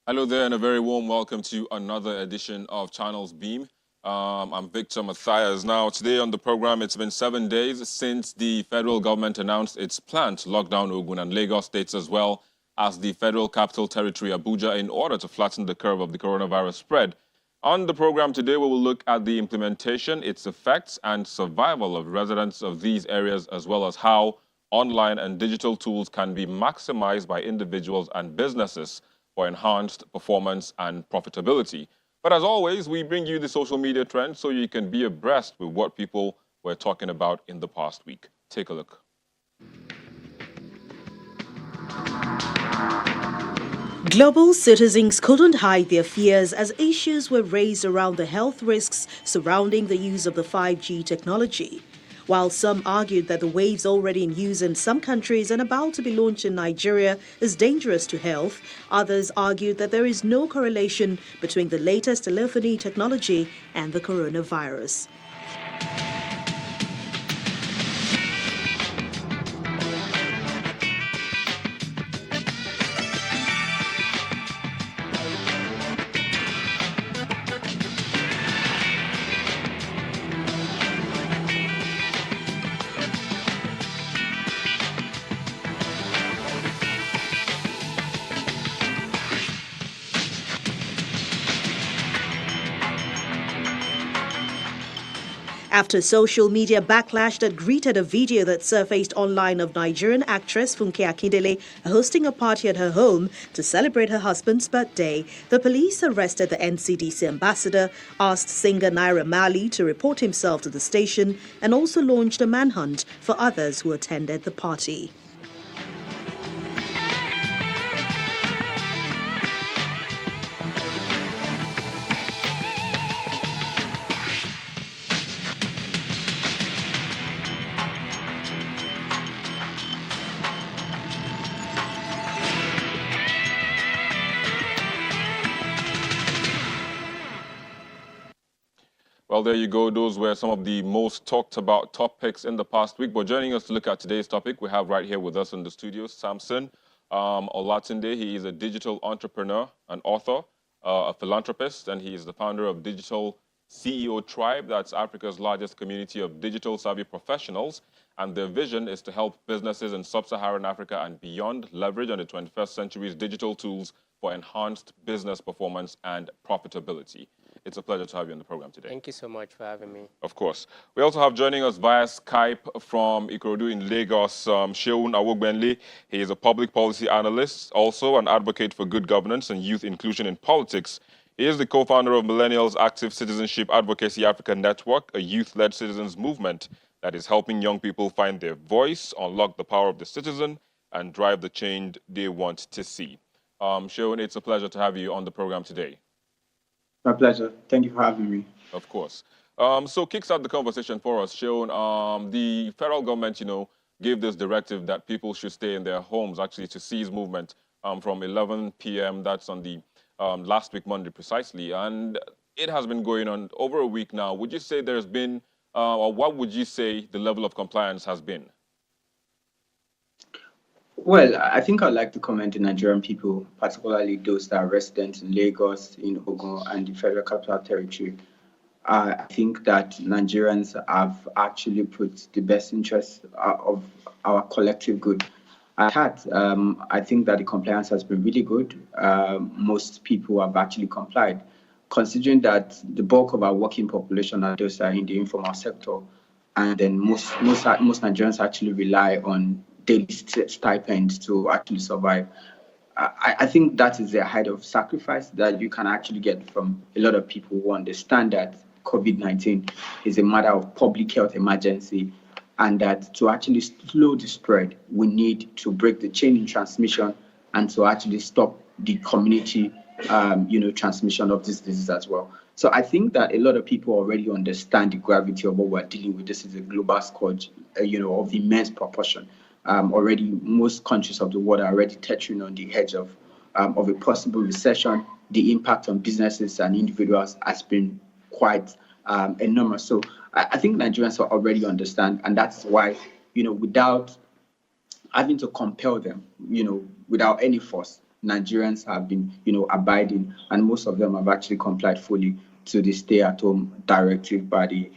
Hello there, and a very warm welcome to another edition of Channels Beam. I'm Victor Matthias. Now, today on the program, it's been 7 days since the federal government announced its plan to lock down Ogun and Lagos states as well as the Federal Capital Territory, Abuja, in order to flatten the curve of the coronavirus spread. On the program today, we will look at the implementation, its effects, and survival of residents of these areas, as well as how online and digital tools can be maximized by individuals and businesses for enhanced performance and profitability. But as always, we bring you the social media trends so you can be abreast with what people were talking about in the past week. Take a look. Global citizens couldn't hide their fears as issues were raised around the health risks surrounding the use of the 5G technology. While some argued that the waves already in use in some countries and about to be launched in Nigeria is dangerous to health, others argued that there is no correlation between the latest telephony technology and the coronavirus. After social media backlash that greeted a video that surfaced online of Nigerian actress Funke Akindele hosting a party at her home to celebrate her husband's birthday, the police arrested the NCDC ambassador, asked singer Naira Marley to report himself to the station, and also launched a manhunt for others who attended the party. Well, there you go. Those were some of the most talked about topics in the past week. But joining us to look at today's topic, we have right here with us in the studio, Samson Olatunde. He is a digital entrepreneur, an author, a philanthropist, and he is the founder of Digital CEO Tribe. That's Africa's largest community of digital savvy professionals. And their vision is to help businesses in sub-Saharan Africa and beyond leverage on the 21st century's digital tools for enhanced business performance and profitability. It's a pleasure to have you on the program today. Thank you so much for having me. Of course. We also have joining us via Skype from Ikorodu in Lagos, Seun Awogbenle. He is a public policy analyst, also an advocate for good governance and youth inclusion in politics. He is the co-founder of Millennials Active Citizenship Advocacy Africa Network, a youth-led citizens movement that is helping young people find their voice, unlock the power of the citizen, and drive the change they want to see. Seun, it's a pleasure to have you on the program today. My pleasure. Thank you for having me. Of course. So kickstart the conversation for us, Seun. The federal government, gave this directive that people should stay in their homes, actually, to cease movement from 11 p.m. That's on the last week, Monday, precisely. And it has been going on over a week now. Would you say there's been, or what would you say the level of compliance has been? Well, I think I'd like to comment the Nigerian people, particularly those that are residents in Lagos, in Ogun, and the Federal Capital Territory. I think that Nigerians have actually put the best interests of our collective good at heart. I think that the compliance has been really good. Most people have actually complied, considering that the bulk of our working population are those that are in the informal sector, and then most Nigerians actually rely on daily stipends to actually survive. I think that is the height of sacrifice that you can actually get from a lot of people who understand that COVID-19 is a matter of public health emergency, and that to actually slow the spread, we need to break the chain in transmission and to actually stop the community, transmission of this disease as well. So I think that a lot of people already understand the gravity of what we're dealing with. This is a global scourge, of immense proportion. Already, most countries of the world are already teetering on the edge of a possible recession. The impact on businesses and individuals has been quite enormous. So I think Nigerians already understand, and that's why, without having to compel them, without any force, Nigerians have been, abiding, and most of them have actually complied fully to the stay-at-home directive by the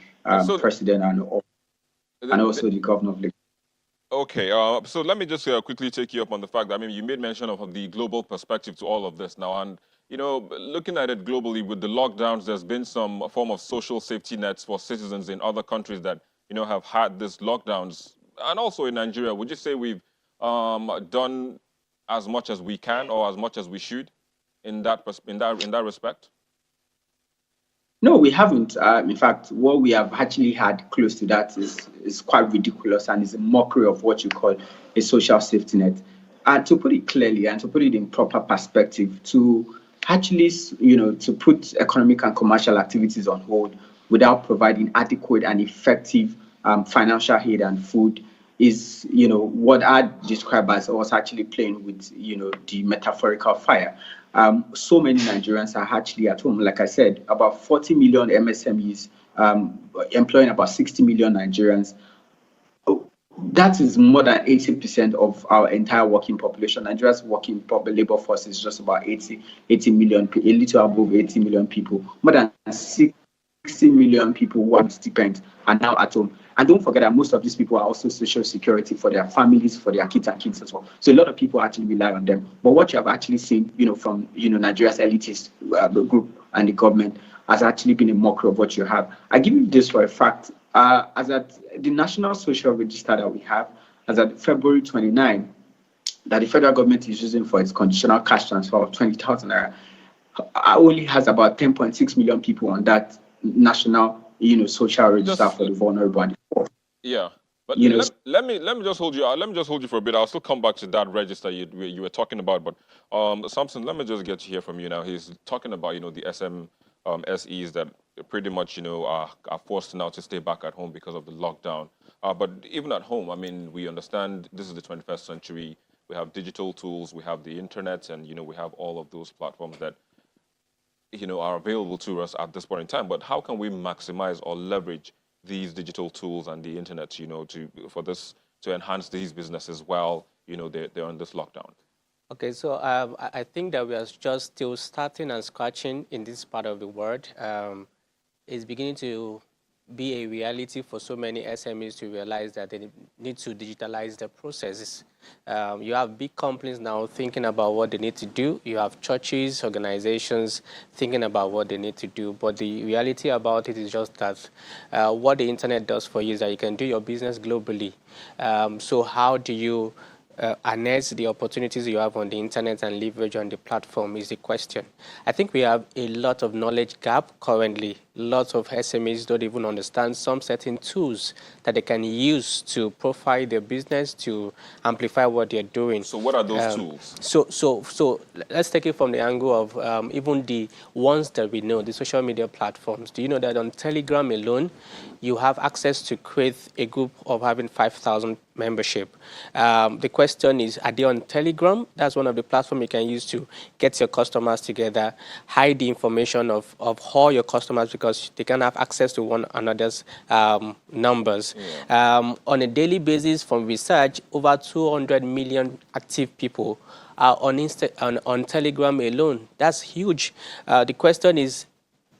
So, president and th- also the governor of Lagos. okay, so let me just quickly take you up on the fact that, I mean, you made mention of the global perspective to all of this now. And, looking at it globally with the lockdowns, there's been some form of social safety nets for citizens in other countries that, have had these lockdowns. And also in Nigeria, would you say we've done as much as we can or as much as we should in that respect? No, we haven't. In fact, what we have actually had close to that is quite ridiculous and is a mockery of what you call a social safety net. And to put it clearly and to put it in proper perspective, to actually, to put economic and commercial activities on hold without providing adequate and effective financial aid and food is, what I describe as us actually playing with, the metaphorical fire. So many Nigerians are actually at home. Like I said, about 40 million MSMEs employing about 60 million Nigerians. That is more than 80% of our entire working population. Nigeria's working labor force is just about 80 million, a little above 80 million people. More than 60 million people who are stipend are now at home. And don't forget that most of these people are also social security for their families, for their kids and kids as well. So a lot of people actually rely on them. But what you have actually seen, from Nigeria's elitist group and the government has actually been a mockery of what you have. I give you this for a fact. As at the National Social Register that we have, as at February 29, that the federal government is using for its conditional cash transfer of 20,000 naira, only has about 10.6 million people on that national, social register for the vulnerable and the poor. Yeah, but You know, let me just hold you. Let me just hold you for a bit. I'll still come back to that register you were talking about. But Samson, let me just get to hear from you now. He's talking about the SEs that pretty much are forced now to stay back at home because of the lockdown. But even at home, I mean, we understand this is the 21st century. We have digital tools, we have the internet, and we have all of those platforms that are available to us at this point in time. But how can we maximize or leverage these digital tools and the internet, to enhance these businesses while they're on this lockdown? Okay, so I think that we are just still starting and scratching in this part of the world. It's beginning to be a reality for so many SMEs to realize that they need to digitalize their processes. You have big companies now thinking about what they need to do. You have churches, organizations thinking about what they need to do. But the reality about it is just that what the internet does for you is that you can do your business globally. So how do you harness the opportunities you have on the internet and leverage on the platform is the question. I think we have a lot of knowledge gap currently. Lots of SMEs don't even understand some certain tools that they can use to profile their business, to amplify what they're doing. So what are those tools? So let's take it from the angle of even the ones that we know, the social media platforms. Do you know that on Telegram alone, you have access to create a group of having 5,000 membership? The question is, are they on Telegram? That's one of the platforms you can use to get your customers together, hide the information of all your customers because they can have access to one another's numbers. Yeah. On a daily basis, from research, over 200 million active people are on Telegram alone. That's huge. The question is,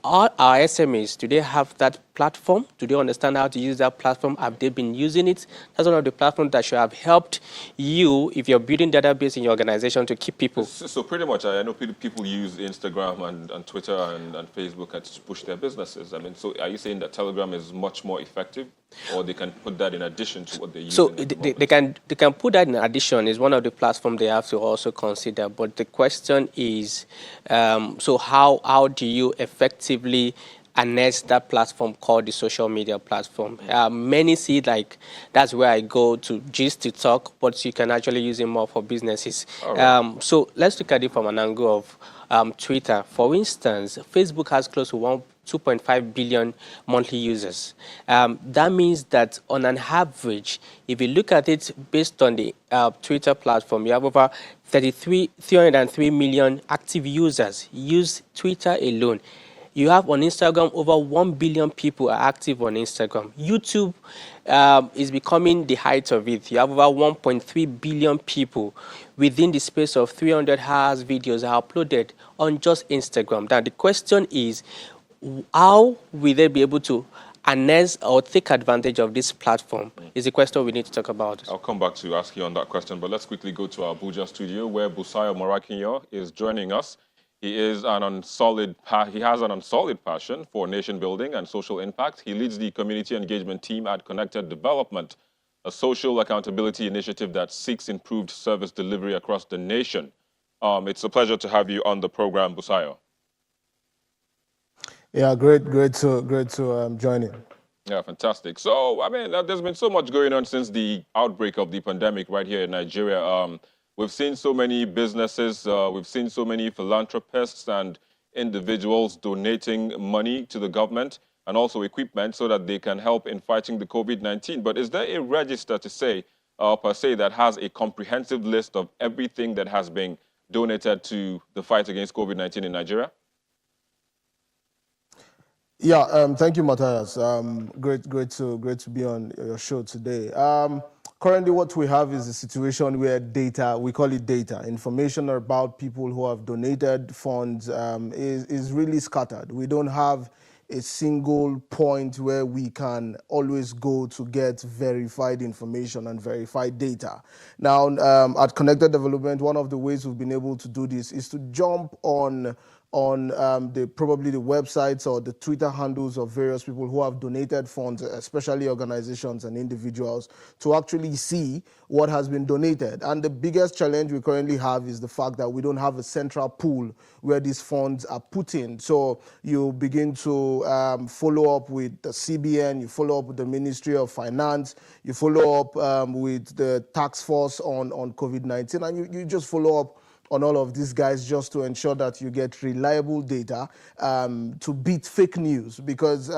all our SMEs, do they have that platform? Do they understand how to use that platform? Have they been using it? That's one of the platforms that should have helped you if you're building database in your organization to keep people. So pretty much, I know people use Instagram and Twitter and Facebook to push their businesses. I mean, so are you saying that Telegram is much more effective, or they can put that in addition to what they're using? So they can put that in addition. Is one of the platforms they have to also consider. But the question is, so how do you effectively harness that platform called the social media platform? Many see like that's where I go to gist to talk, but you can actually use it more for businesses. Right. So let's look at it from an angle of Twitter. For instance, Facebook has close to 2.5 billion monthly users. That means that on an average, if you look at it based on the Twitter platform, you have over 303 million active users use Twitter alone. You have on Instagram, over 1 billion people are active on Instagram. YouTube is becoming the height of it. You have over 1.3 billion people within the space of 300 hours videos are uploaded on just Instagram. Now, the question is, how will they be able to harness or take advantage of this platform is the question we need to talk about. I'll come back to ask you on that question, but let's quickly go to our Abuja studio where Busayo Morakinyo is joining us. He has an unsolid passion for nation building and social impact. He leads the community engagement team at Connected Development, a social accountability initiative that seeks improved service delivery across the nation. It's a pleasure to have you on the program, Busayo. Yeah, great to join in. Yeah, fantastic. So, I mean, there's been so much going on since the outbreak of the pandemic right here in Nigeria. We've seen so many businesses, we've seen so many philanthropists and individuals donating money to the government and also equipment so that they can help in fighting the COVID-19. But is there a register to say, per se, that has a comprehensive list of everything that has been donated to the fight against COVID-19 in Nigeria? Yeah, thank you, Matthias. Great to be on your show today. Currently, what we have is a situation where data, we call it data, information about people who have donated funds is really scattered. We don't have a single point where we can always go to get verified information and verified data. Now, at Connected Development, one of the ways we've been able to do this is to jump on probably the websites or the Twitter handles of various people who have donated funds, especially organizations and individuals, to actually see what has been donated. And the biggest challenge we currently have is the fact that we don't have a central pool where these funds are put in. So you begin to follow up with the CBN, you follow up with the Ministry of Finance, you follow up with the task force on COVID-19, and you just follow up on all of these guys just to ensure that you get reliable data to beat fake news, because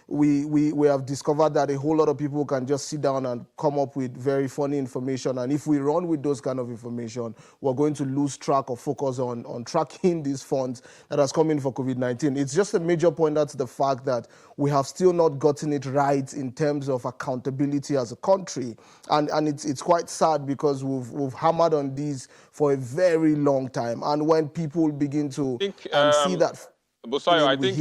we have discovered that a whole lot of people can just sit down and come up with very funny information, and if we run with those kind of information, we're going to lose track of focus on tracking these funds that has come in for COVID-19. It's just a major pointer to the fact that we have still not gotten it right in terms of accountability as a country, and it's quite sad because we've hammered on these for a very long time, and when people begin to see that, Busayo, I think,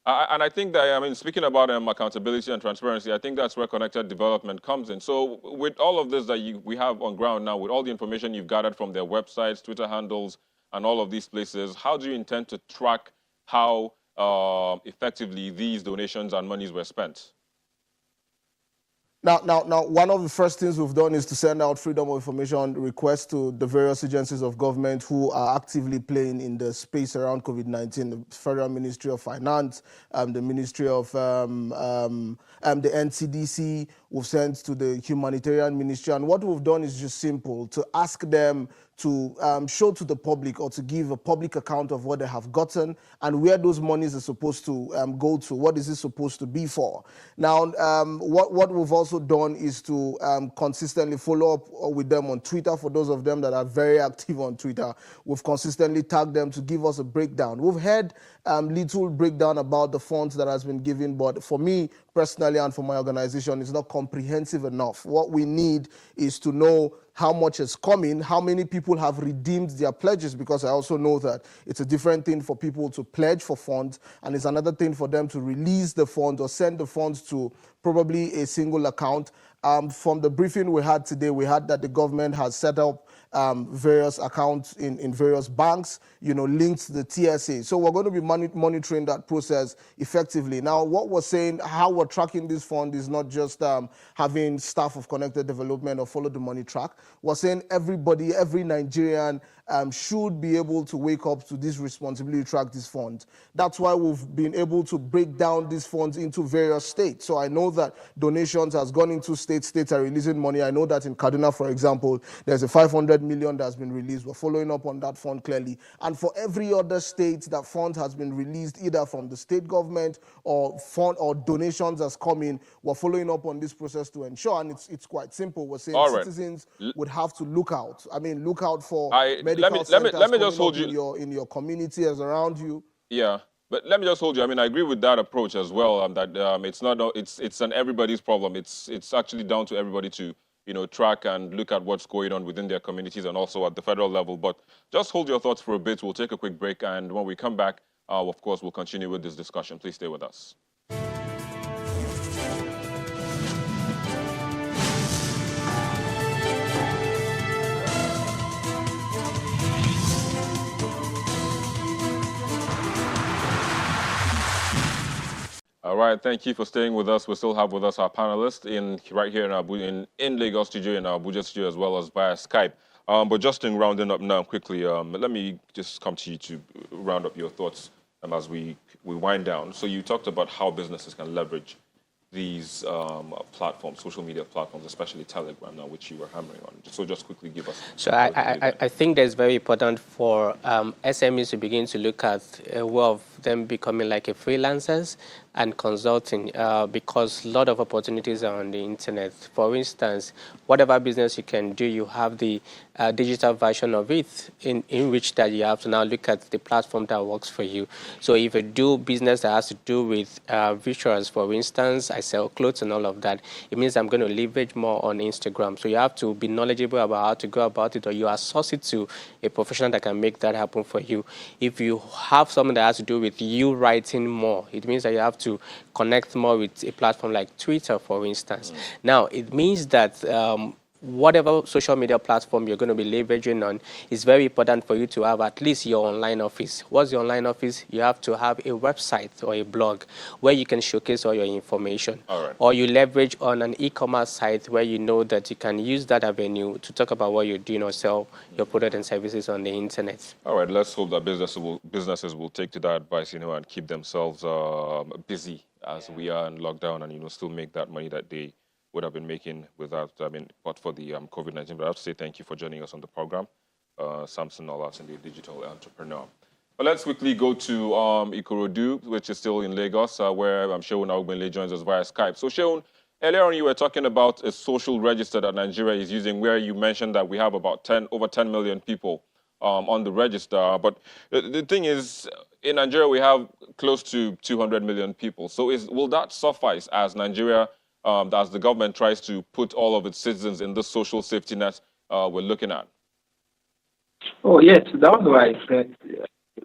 and I think that, I mean, speaking about accountability and transparency, I think that's where Connected Development comes in. So with all of this that we have on ground now, with all the information you've gathered from their websites, Twitter handles, and all of these places, how do you intend to track how effectively these donations and monies were spent? Now, one of the first things we've done is to send out freedom of information requests to the various agencies of government who are actively playing in the space around COVID-19, the Federal Ministry of Finance, the Ministry of the NCDC. We've sent to the Humanitarian Ministry, and what we've done is just simple, to ask them to show to the public or to give a public account of what they have gotten and where those monies are supposed to go to, what is it supposed to be for. Now, what we've also done is to consistently follow up with them on Twitter. For those of them that are very active on Twitter, we've consistently tagged them to give us a breakdown. We've had little breakdown about the funds that has been given, but for me personally and for my organization, it's not comprehensive enough. What we need is to know how much is coming, how many people have redeemed their pledges, because I also know that it's a different thing for people to pledge for funds, and it's another thing for them to release the funds or send the funds to probably a single account. From the briefing we had today, we had that the government has set up various accounts in various banks, linked to the TSA. So we're going to be monitoring that process effectively. Now, what we're saying, how we're tracking this fund is not just having staff of Connected Development or follow the money track. We're saying everybody, every Nigerian should be able to wake up to this responsibility to track these funds. That's why we've been able to break down these funds into various states. So I know that donations has gone into states are releasing money. I know that in Kaduna, for example, there's a 500 million that's been released. We're following up on that fund clearly. And for every other state that fund has been released, either from the state government or fund or donations has come in, we're following up on this process to ensure, and it's quite simple. We're saying All right. citizens would have to look out. I mean, look out for Let medical me centers just coming hold up you. in your community as around you. Yeah, but let me just hold you. I mean, I agree with that approach as well. That it's not it's an everybody's problem. It's actually down to everybody to track and look at what's going on within their communities and also at the federal level. But just hold your thoughts for a bit. We'll take a quick break, and when we come back, of course, we'll continue with this discussion. Please stay with us. All right, thank you for staying with us. We still have with us our panelists right here in Lagos studio, in our Abuja studio, as well as via Skype. But just in rounding up now quickly, let me just come to you to round up your thoughts as we wind down. So you talked about how businesses can leverage these platforms, social media platforms, especially Telegram now, which you were hammering on. So just quickly give us. So I think that's very important for SMEs to begin to look at a way of them becoming like a freelancers and consulting because a lot of opportunities are on the internet. For instance, whatever business you can do, you have the digital version of it in which that you have to now look at the platform that works for you. So if you do business that has to do with visuals, for instance, I sell clothes and all of that, it means I'm going to leverage more on Instagram. So you have to be knowledgeable about how to go about it, or you outsource it to a professional that can make that happen for you. If you have something that has to do with you writing more, it means that you have to connect more with a platform like Twitter, for instance. Now, it means that whatever social media platform you're going to be leveraging on, it's very important for you to have at least your online office. What's your online office? You have to have a website or a blog where you can showcase all your information. All right. Or you leverage on an e-commerce site where you know that you can use that avenue to talk about what you're doing or sell your product and services on the internet. All right, let's hope that businesses will take to that advice, and keep themselves busy as we are in lockdown, and still make that money that they would have been making but for the COVID-19. But I have to say thank you for joining us on the program, Samson Olatunde, the digital entrepreneur. But let's quickly go to Ikorodu, which is still in Lagos, where Sheun Augbenle joins us via Skype. So Sheun, earlier on you were talking about a social register that Nigeria is using, where you mentioned that we have about over 10 million people on the register. But the thing is, in Nigeria, we have close to 200 million people. So will that suffice as Nigeria, as the government tries to put all of its citizens in the social safety net we're looking at? Oh, yes, that was why I said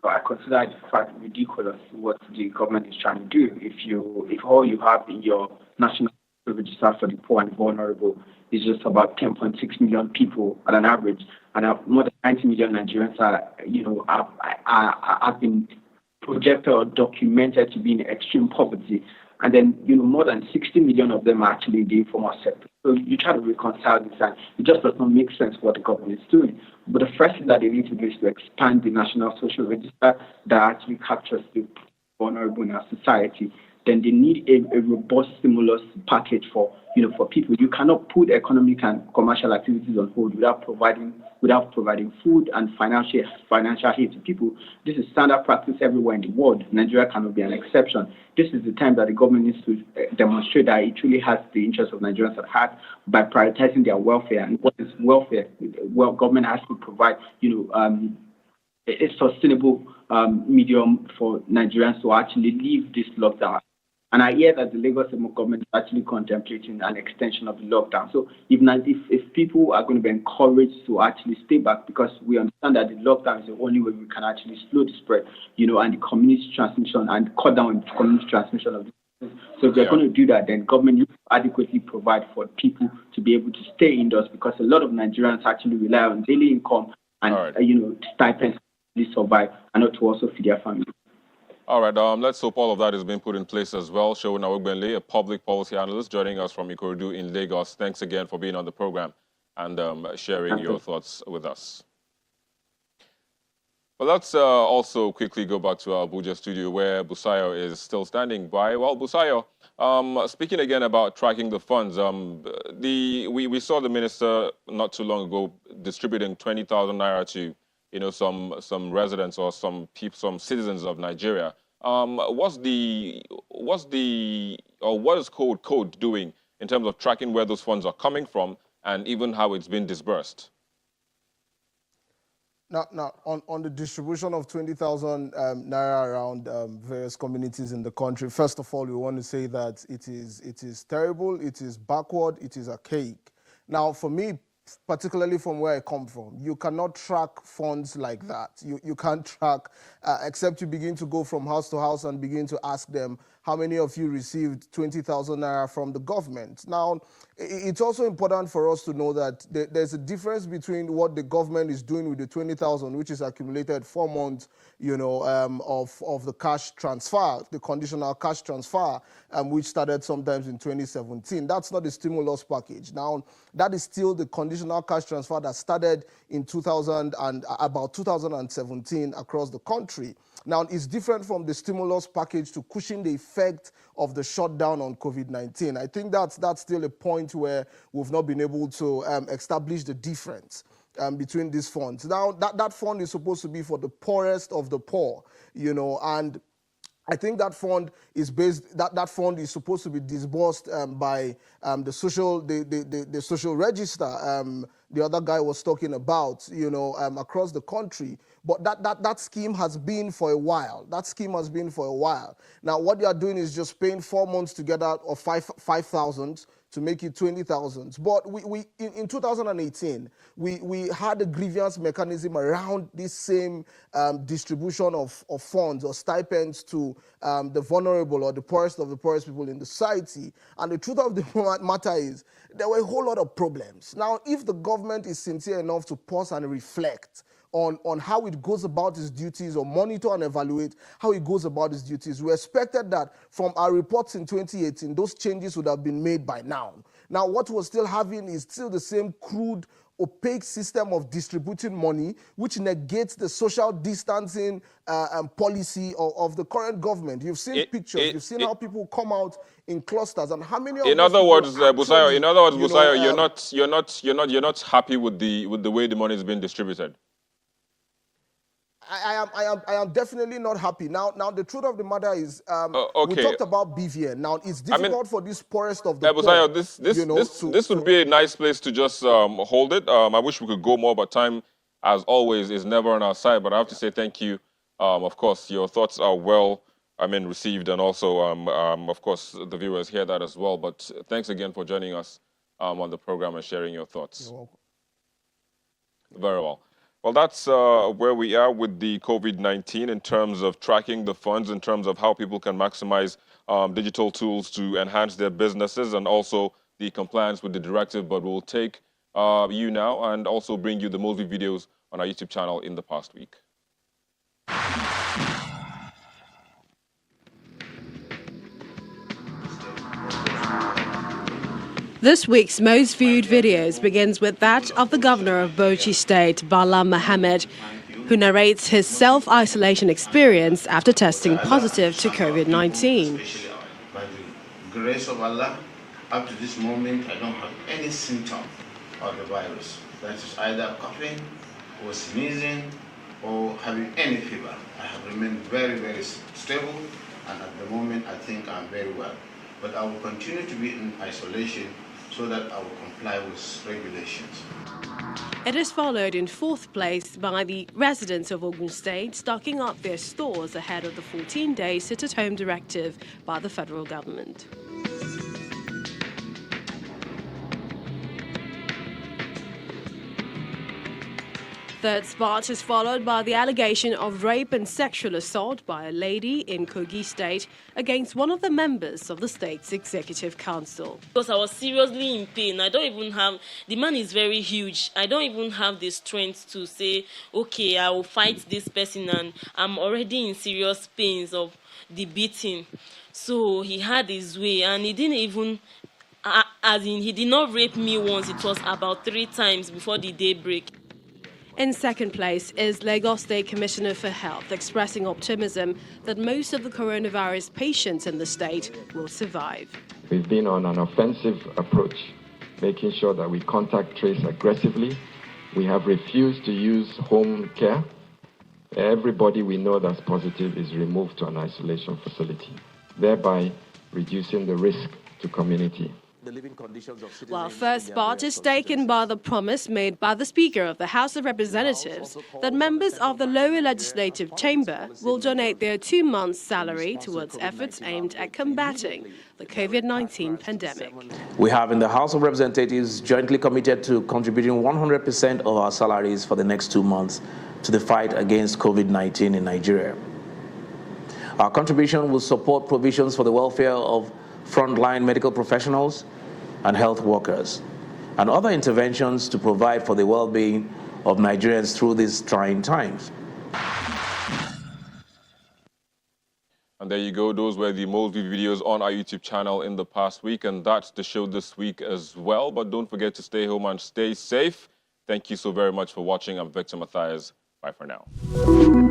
I consider it, in fact, ridiculous what the government is trying to do. If all you have in your national register for the poor and vulnerable is just about 10.6 million people at an average, and more than 90 million Nigerians have been projected or documented to be in extreme poverty. And then, more than 60 million of them are actually in the informal sector. So you try to reconcile this, and it just does not make sense what the government is doing. But the first thing that they need to do is to expand the National Social Register that actually captures the vulnerable in our society. Then they need a robust stimulus package for people. You cannot put economic and commercial activities on hold without providing food and financial aid to people. This is standard practice everywhere in the world. Nigeria cannot be an exception. This is the time that the government needs to demonstrate that it truly has the interests of Nigerians at heart by prioritizing their welfare. And what is welfare? Well, government has to provide, a sustainable medium for Nigerians to actually leave this lockdown. And I hear that the Lagos government is actually contemplating an extension of the lockdown. So if people are going to be encouraged to actually stay back, because we understand that the lockdown is the only way we can actually slow the spread, and the community transmission and cut down the community transmission of the disease. So if they're going to do that, then government needs to adequately provide for people to be able to stay indoors, because a lot of Nigerians actually rely on daily income and stipends to survive and not to also feed their families. All right, let's hope all of that is being put in place as well. Sheun Augbenle, a public policy analyst, joining us from Ikorodu in Lagos. Thanks again for being on the program and sharing your thoughts with us. Well, let's also quickly go back to our Abuja studio where Busayo is still standing by. Well, Busayo, speaking again about tracking the funds, we saw the minister not too long ago distributing 20,000 naira to some residents or some people, some citizens of Nigeria. What is code doing in terms of tracking where those funds are coming from and even how it's been disbursed? Now, on the distribution of 20,000 naira around various communities in the country, first of all, we want to say that it is terrible, it is backward, it is archaic. Now, for me, particularly from where I come from, you cannot track funds like that. You can't track, except you begin to go from house to house and begin to ask them, how many of you received 20,000 naira from the government? Now, it's also important for us to know that there's a difference between what the government is doing with the 20,000, which is accumulated 4 months, of the cash transfer, the conditional cash transfer, which started sometimes in 2017. That's not the stimulus package. Now, that is still the conditional cash transfer that started in about 2017 across the country. Now, it's different from the stimulus package to cushion the effect of the shutdown on COVID-19. I think that's still a point where we've not been able to establish the difference between these funds. Now, that fund is supposed to be for the poorest of the poor, and I think that fund is that fund is supposed to be disbursed by the social register. The other guy was talking about, across the country. But that scheme has been for a while. That scheme has been for a while. Now, what they are doing is just paying 4 months together of 5,000 to make it 20,000. But in 2018, we had a grievance mechanism around this same distribution of funds or stipends to the vulnerable or the poorest of the poorest people in the society. And the truth of the matter is, there were a whole lot of problems. Now, if the government is sincere enough to pause and reflect on how it goes about its duties or monitor and evaluate how it goes about its duties, we expected that from our reports in 2018, those changes would have been made by now. Now, what we're still having is still the same crude, opaque system of distributing money, which negates the social distancing policy of the current government. You've seen pictures, you've seen how people come out in clusters, and how many of in other words, Busayo, you're not happy with the way the money is being distributed. I am definitely not happy. Now, the truth of the matter is, we talked about BVN. Now, it's difficult for this poorest of the Busayo, poor. This would be a nice place to just hold it. I wish we could go more, but time, as always, is never on our side. But I have to say thank you. Of course, your thoughts are well, received, and also, of course, the viewers hear that as well. But thanks again for joining us on the program and sharing your thoughts. You're welcome. Very well. Well, that's where we are with the COVID-19 in terms of tracking the funds, in terms of how people can maximize digital tools to enhance their businesses and also the compliance with the directive. But we'll take you now and also bring you the movie videos on our YouTube channel in the past week. This week's most viewed videos begins with that of the governor of Bauchi State, Bala Mohammed, who narrates his self-isolation experience after testing positive to COVID-19. By the grace of Allah, up to this moment, I don't have any symptom of the virus. That is either coughing or sneezing or having any fever. I have remained very, very stable, and at the moment, I think I'm very well. But I will continue to be in isolation so that I will comply with regulations. It is followed in fourth place by the residents of Ogun State stocking up their stores ahead of the 14-day sit-at-home directive by the federal government. Third spot is followed by the allegation of rape and sexual assault by a lady in Kogi State against one of the members of the state's executive council. Because I was seriously in pain. I don't even have, the man is very huge. I don't even have the strength to say, okay, I will fight this person, and I'm already in serious pains of the beating. So he had his way, and he didn't even, he did not rape me once. It was about 3 times before the daybreak. In second place is Lagos State Commissioner for Health, expressing optimism that most of the coronavirus patients in the state will survive. We've been on an offensive approach, making sure that we contact trace aggressively. We have refused to use home care. Everybody we know that's positive is removed to an isolation facility, thereby reducing the risk to community. While first part is taken by the promise made by the Speaker of the House of Representatives that members of the lower legislative chamber will donate their 2 months' salary towards efforts aimed at combating the COVID-19 pandemic. We have in the House of Representatives jointly committed to contributing 100% of our salaries for the next 2 months to the fight against COVID-19 in Nigeria. Our contribution will support provisions for the welfare of frontline medical professionals and health workers, and other interventions to provide for the well-being of Nigerians through these trying times. And there you go. Those were the most viewed videos on our YouTube channel in the past week, and that's the show this week as well. But don't forget to stay home and stay safe. Thank you so very much for watching. I'm Victor Matthias. Bye for now.